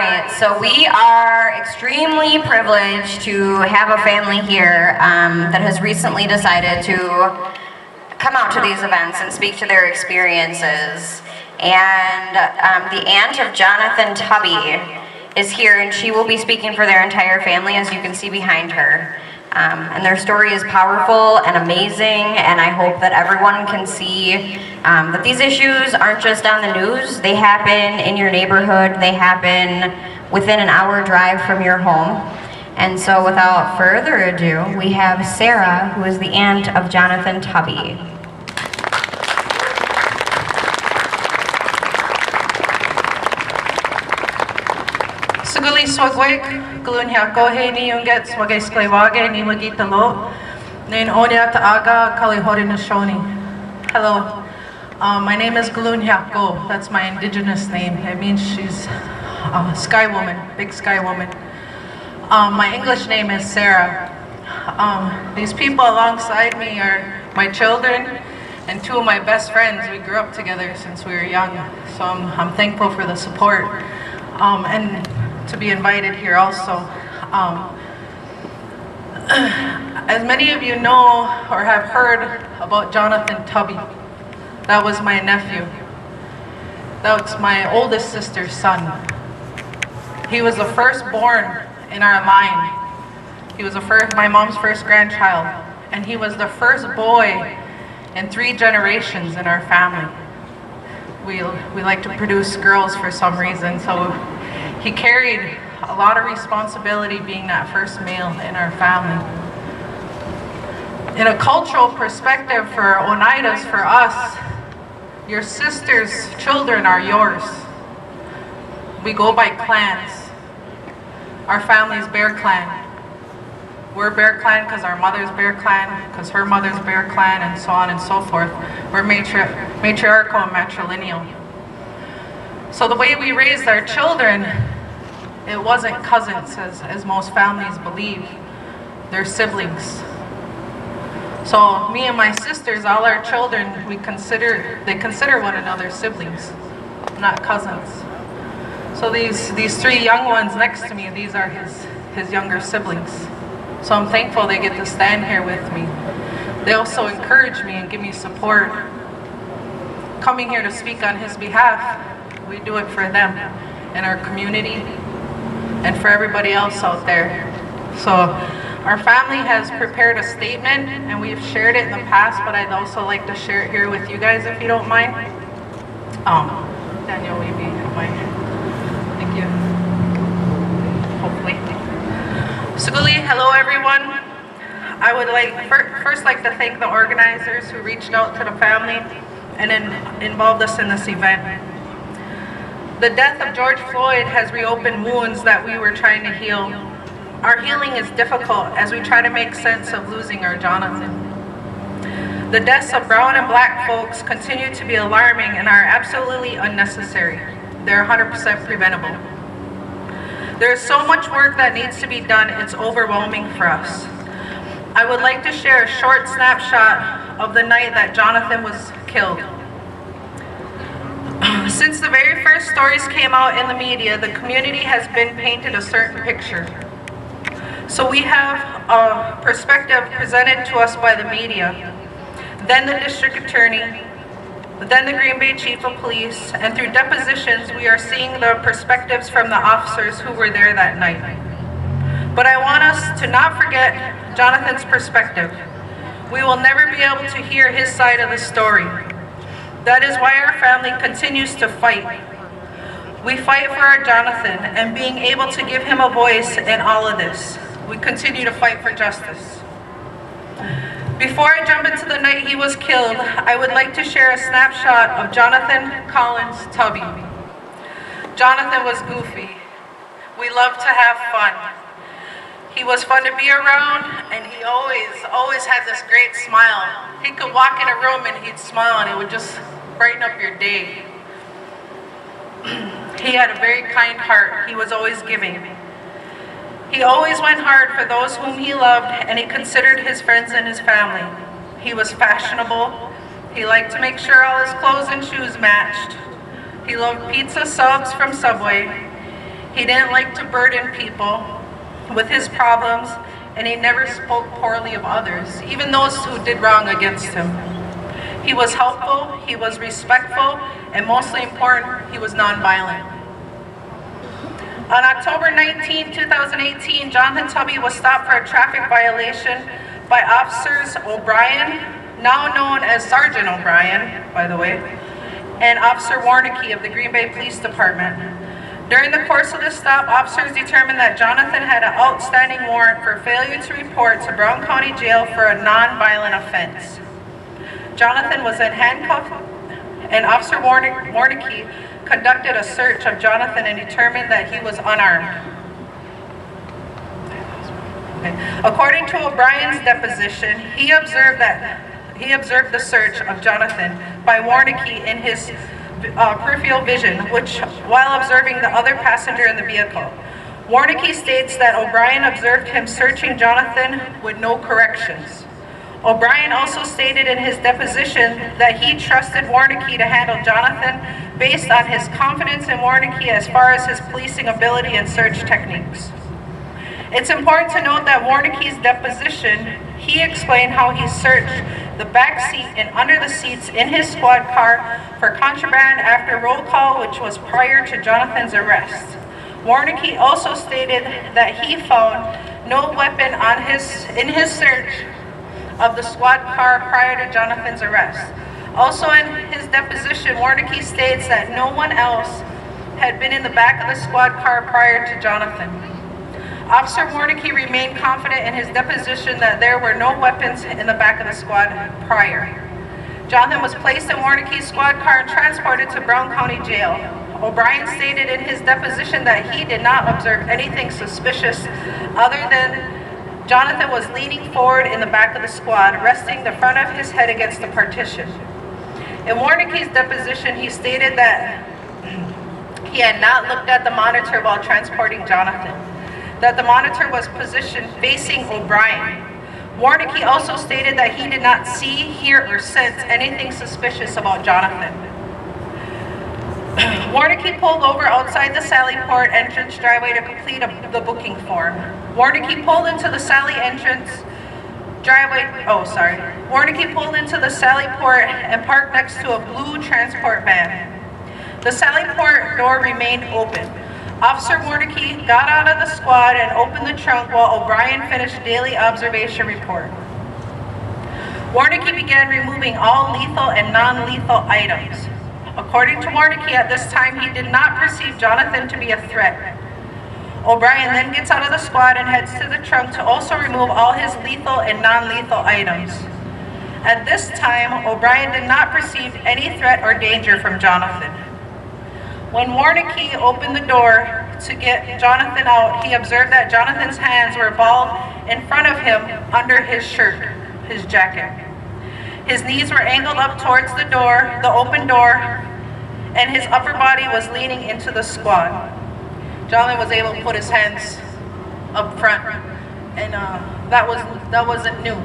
right, so we are extremely privileged to have a family here that has recently decided to come out to these events and speak to their experiences. And the aunt of Jonathan Tubby is here, and she will be speaking for their entire family, as you can see behind her. And their story is powerful and amazing, and I hope that everyone can see that these issues aren't just on the news. They happen in your neighborhood. They happen within an hour drive from your home. And so without further ado, we have Sara, who is the aunt of Jonathan Tubby. Suguli swagwek, glun hakohe ni yunget swagay sklewage ni magita lo, nin onya taaga kalihori nashoni. Hello, my name is Glun Hyako. That's my indigenous name. It means she's a sky woman, big sky woman. My English name is Sara. These people alongside me are my children and two of my best friends. We grew up together since we were young, so I'm thankful for the support. And to be invited here also. As many of you know or have heard about Jonathan Tubby, that was my nephew. That was my oldest sister's son. He was the firstborn in our line. He was my mom's first grandchild, and he was the first boy in 3 generations in our family. We like to produce girls for some reason, so he carried a lot of responsibility being that first male in our family. In a cultural perspective for Oneidas, for us, your sister's children are yours. We go by clans. Our family's Bear Clan. We're Bear Clan because our mother's Bear Clan, because her mother's Bear Clan, and so on and so forth. We're matriarchal and matrilineal. So the way we raised our children, it wasn't cousins as most families believe. They're siblings. So me and my sisters, all our children, they consider one another siblings, not cousins. So these 3 young ones next to me, these are his younger siblings. So I'm thankful they get to stand here with me. They also encourage me and give me support. Coming here to speak on his behalf, we do it for them and our community and for everybody else out there. So our family has prepared a statement, and we've shared it in the past, but I'd also like to share it here with you guys if you don't mind. Daniel, will you be my... Thank you. Hopefully. Suguli, hello everyone. I would first like to thank the organizers who reached out to the family and involved us in this event. The death of George Floyd has reopened wounds that we were trying to heal. Our healing is difficult as we try to make sense of losing our Jonathan. The deaths of brown and black folks continue to be alarming and are absolutely unnecessary. They're 100% preventable. There is so much work that needs to be done, it's overwhelming for us. I would like to share a short snapshot of the night that Jonathan was killed. Since the very first stories came out in the media, the community has been painted a certain picture. So we have a perspective presented to us by the media, then the district attorney, then the Green Bay chief of police, and through depositions we are seeing the perspectives from the officers who were there that night. But I want us to not forget Jonathan's perspective. We will never be able to hear his side of the story. That is why our family continues to fight. We fight for our Jonathan and being able to give him a voice in all of this. We continue to fight for justice. Before I jump into the night he was killed, I would like to share a snapshot of Jonathan Collins Tubby. Jonathan was goofy. We loved to have fun. He was fun to be around, and he always had this great smile. He could walk in a room and he'd smile and it would just brighten up your day. He had a very kind heart. He was always giving. He always went hard for those whom he loved, and he considered his friends and his family. He was fashionable. He liked to make sure all his clothes and shoes matched. He loved pizza subs from Subway. He didn't like to burden people with his problems, and he never spoke poorly of others, even those who did wrong against him. He was helpful, he was respectful, and mostly important, he was nonviolent. On October 19, 2018, Jonathan Tubby was stopped for a traffic violation by Officers O'Brien, now known as Sergeant O'Brien, by the way, and Officer Warnicki of the Green Bay Police Department. During the course of the stop, officers determined that Jonathan had an outstanding warrant for failure to report to Brown County Jail for a non-violent offense. Jonathan was then handcuffed, and Officer Warnicki conducted a search of Jonathan and determined that he was unarmed. According to O'Brien's deposition, he observed the search of Jonathan by Warnicki in his peripheral vision, while observing the other passenger in the vehicle. Warnicki states that O'Brien observed him searching Jonathan with no corrections. O'Brien also stated in his deposition that he trusted Warnicki to handle Jonathan based on his confidence in Warnicki as far as his policing ability and search techniques. It's important to note that Warnicki's deposition, he explained how he searched the back seat and under the seats in his squad car for contraband after roll call, which was prior to Jonathan's arrest. Warnicki also stated that he found no weapon in his search of the squad car prior to Jonathan's arrest. Also in his deposition, Warnicki states that no one else had been in the back of the squad car prior to Jonathan. Officer Warnicki remained confident in his deposition that there were no weapons in the back of the squad prior. Jonathan was placed in Warnicki's squad car and transported to Brown County Jail. O'Brien stated in his deposition that he did not observe anything suspicious other than Jonathan was leaning forward in the back of the squad, resting the front of his head against the partition. In Warnicki's deposition, he stated that he had not looked at the monitor while transporting Jonathan, that the monitor was positioned facing O'Brien. Warnicki also stated that he did not see, hear, or sense anything suspicious about Jonathan. Warnicki pulled over outside the Sallyport entrance driveway to complete the booking form. Warnicki pulled into the Warnicki pulled into the Sallyport and parked next to a blue transport van. The Sallyport door remained open. Officer Warnicki got out of the squad and opened the trunk while O'Brien finished daily observation report. Warnicki began removing all lethal and non-lethal items. According to Warnicki, at this time he did not perceive Jonathan to be a threat. O'Brien then gets out of the squad and heads to the trunk to also remove all his lethal and non-lethal items. At this time, O'Brien did not perceive any threat or danger from Jonathan. When Warnicki opened the door to get Jonathan out, he observed that Jonathan's hands were balled in front of him under his shirt, his jacket. His knees were angled up towards the door, the open door, and his upper body was leaning into the squad. Jonathan was able to put his hands up front, and that wasn't new.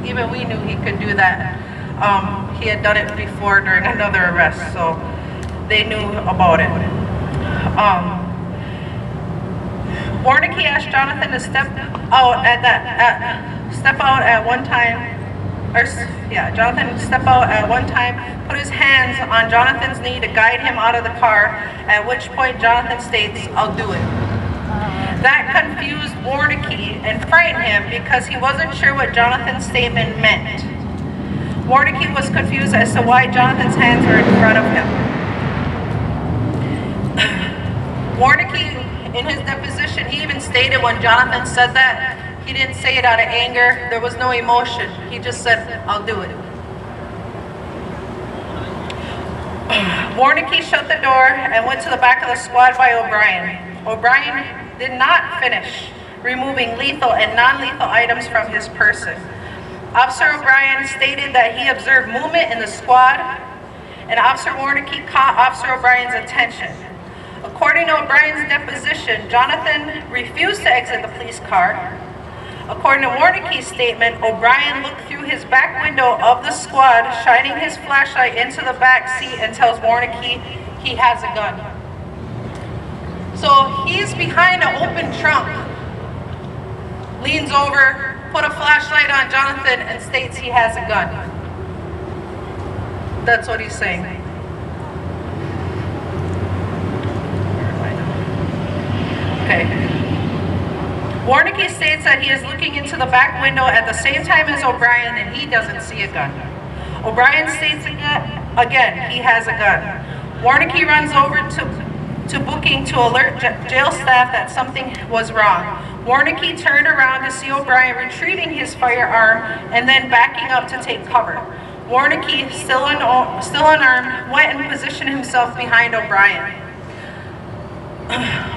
Even we knew he could do that. He had done it before during another arrest, so they knew about it. Warnicki asked Jonathan to step out at one time. Jonathan stepped out at one time, put his hands on Jonathan's knee to guide him out of the car, at which point Jonathan states, "I'll do it." That confused Warnicki and frightened him because he wasn't sure what Jonathan's statement meant. Warnicki was confused as to why Jonathan's hands were in front of him. Warnicki, in his deposition, he even stated when Jonathan said that, he didn't say it out of anger, there was no emotion. He just said, "I'll do it." Warnicki shut the door and went to the back of the squad by O'Brien. O'Brien did not finish removing lethal and non-lethal items from his person. Officer O'Brien stated that he observed movement in the squad, and Officer Warnicki caught Officer O'Brien's attention. According to O'Brien's deposition, Jonathan refused to exit the police car. According to Warnicki's statement, O'Brien looked through his back window of the squad, shining his flashlight into the back seat, and tells Warnicki he has a gun. So he's behind an open trunk, leans over, put a flashlight on Jonathan, and states he has a gun. That's what he's saying. Okay. Warnicki states that he is looking into the back window at the same time as O'Brien and he doesn't see a gun. O'Brien states again he has a gun. Warnicki runs over to booking to alert jail staff that something was wrong. Warnicki turned around to see O'Brien retrieving his firearm and then backing up to take cover. Warnicki, still unarmed, went and positioned himself behind O'Brien.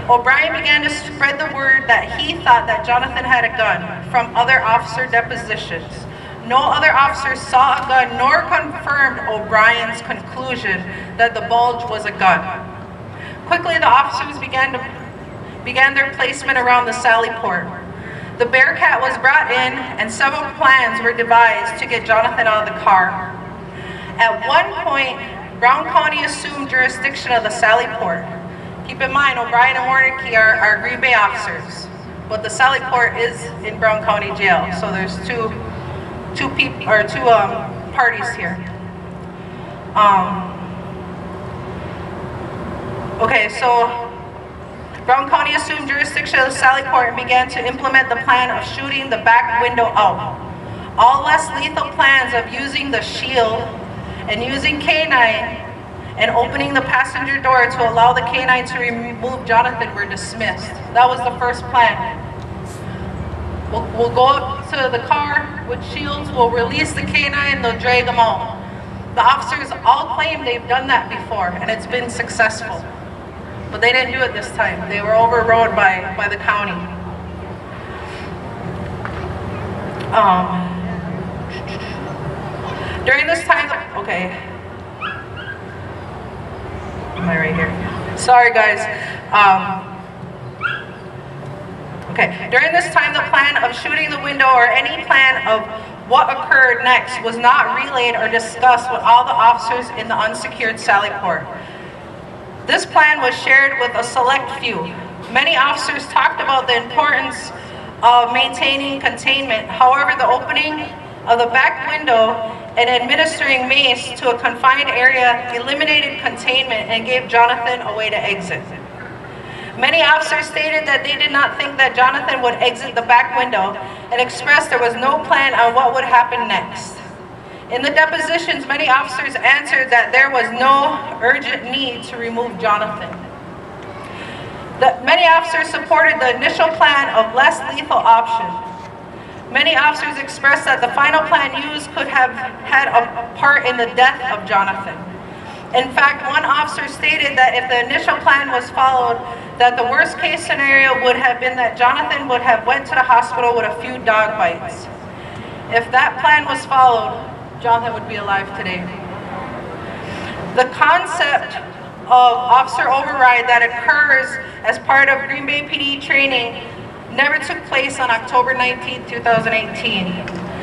O'Brien began to spread the word that he thought that Jonathan had a gun from other officer depositions. No other officer saw a gun nor confirmed O'Brien's conclusion that the bulge was a gun. Quickly, the officers began their placement around the sally port. The Bearcat was brought in and several plans were devised to get Jonathan out of the car. At one point, Brown County assumed jurisdiction of the sally port. Keep in mind, O'Brien and Warnicki are Green Bay officers, but the Sally Port is in Brown County Jail, so there's two parties here. Okay, so Brown County assumed jurisdiction of the Sally Port and began to implement the plan of shooting the back window out. All less lethal plans of using the shield and using K9 and opening the passenger door to allow the K9 to remove Jonathan were dismissed. That was the first plan. We'll go up to the car with shields, we'll release the K9, they'll drag them out. The officers all claim they've done that before and it's been successful. But they didn't do it this time. They were overrode by the county. During this time, okay. Am I right here? Sorry guys. Okay. During this time, the plan of shooting the window or any plan of what occurred next was not relayed or discussed with all the officers in the unsecured Sally Port. This plan was shared with a select few. Many officers talked about the importance of maintaining containment. However, the opening of the back window and administering mace to a confined area eliminated containment and gave Jonathan a way to exit. Many officers stated that they did not think that Jonathan would exit the back window and expressed there was no plan on what would happen next. In the depositions, many officers answered that there was no urgent need to remove Jonathan. Many officers supported the initial plan of less lethal option. Many officers expressed that the final plan used could have had a part in the death of Jonathan. In fact, one officer stated that if the initial plan was followed, that the worst case scenario would have been that Jonathan would have went to the hospital with a few dog bites. If that plan was followed, Jonathan would be alive today. The concept of officer override that occurs as part of Green Bay PD training never took place on October 19, 2018.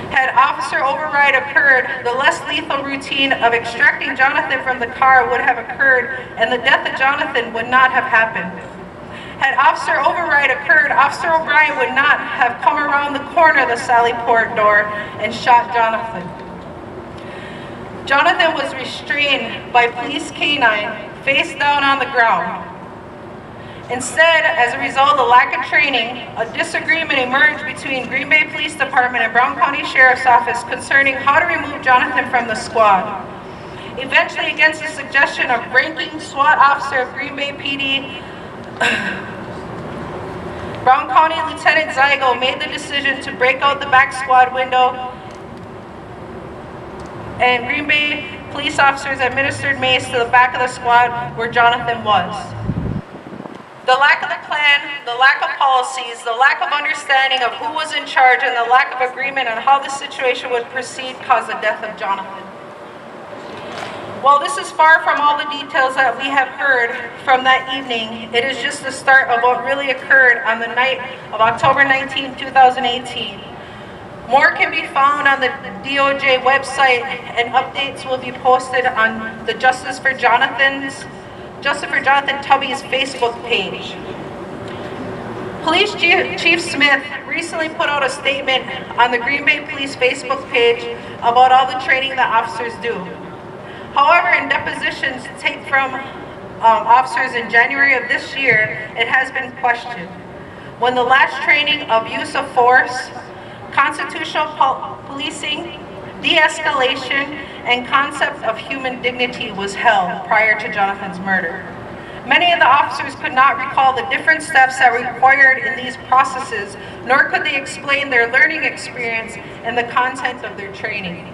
Had officer override occurred, the less lethal routine of extracting Jonathan from the car would have occurred and the death of Jonathan would not have happened. Had officer override occurred, Officer O'Brien would not have come around the corner of the Sally Port door and shot Jonathan. Jonathan was restrained by police K9, face down on the ground. Instead, as a result of the lack of training, a disagreement emerged between Green Bay Police Department and Brown County Sheriff's Office concerning how to remove Jonathan from the squad. Eventually, against the suggestion of ranking SWAT officer of Green Bay PD, Brown County Lieutenant Zygo made the decision to break out the back squad window, and Green Bay police officers administered mace to the back of the squad where Jonathan was. The lack of the plan, the lack of policies, the lack of understanding of who was in charge, and the lack of agreement on how the situation would proceed caused the death of Jonathan. While this is far from all the details that we have heard from that evening, it is just the start of what really occurred on the night of October 19, 2018. More can be found on the DOJ website, and updates will be posted on the Justice for Jonathan Tubby's Facebook page. Police Chief Smith recently put out a statement on the Green Bay Police Facebook page about all the training that officers do. However, in depositions taken from officers in January of this year, it has been questioned. When the last training of use of force, constitutional policing, de-escalation, and concept of human dignity was held prior to Jonathan's murder. Many of the officers could not recall the different steps that were required in these processes, nor could they explain their learning experience and the content of their training.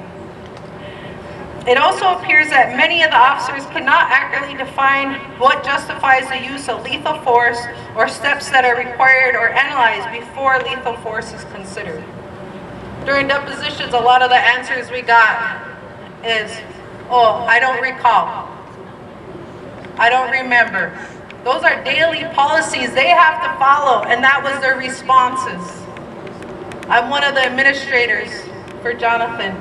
It also appears that many of the officers cannot accurately define what justifies the use of lethal force or steps that are required or analyzed before lethal force is considered. During depositions, a lot of the answers we got is, oh, I don't recall. I don't remember. Those are daily policies they have to follow, and that was their responses. I'm one of the administrators for Jonathan,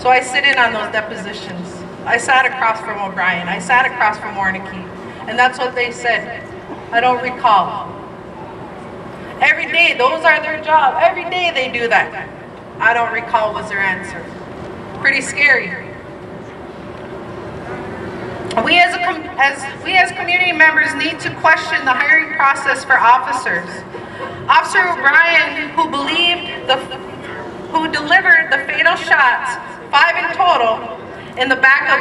so I sit in on those depositions. I sat across from O'Brien. I sat across from Warnicki, and that's what they said. I don't recall. Every day, those are their job. Every day they do that. I don't recall was their answer. Pretty scary. We as community members need to question the hiring process for officers. Officer O'Brien, who delivered the fatal shots, 5 in total, in the back of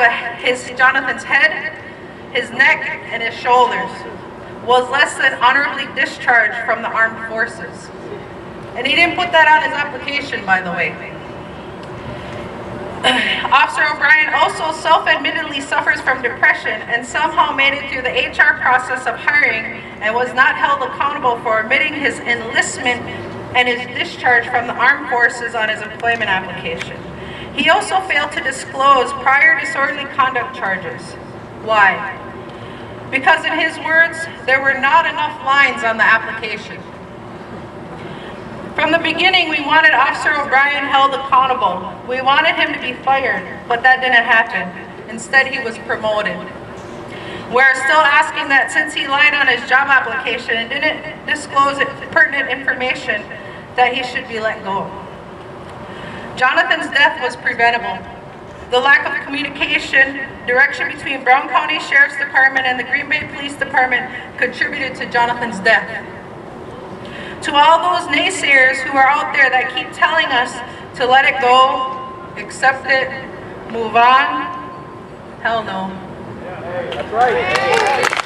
Jonathan's head, his neck, and his shoulders, was less than honorably discharged from the armed forces. And he didn't put that on his application, by the way. Officer O'Brien also self-admittedly suffers from depression and somehow made it through the HR process of hiring and was not held accountable for omitting his enlistment and his discharge from the armed forces on his employment application. He also failed to disclose prior disorderly conduct charges. Why? Because in his words, there were not enough lines on the application. From the beginning, we wanted Officer O'Brien held accountable. We wanted him to be fired, but that didn't happen. Instead, he was promoted. We're still asking that since he lied on his job application and didn't disclose pertinent information, that he should be let go. Jonathan's death was preventable. The lack of communication, direction between Brown County Sheriff's Department and the Green Bay Police Department contributed to Jonathan's death. To all those naysayers who are out there that keep telling us to let it go, accept it, move on, hell no. That's right.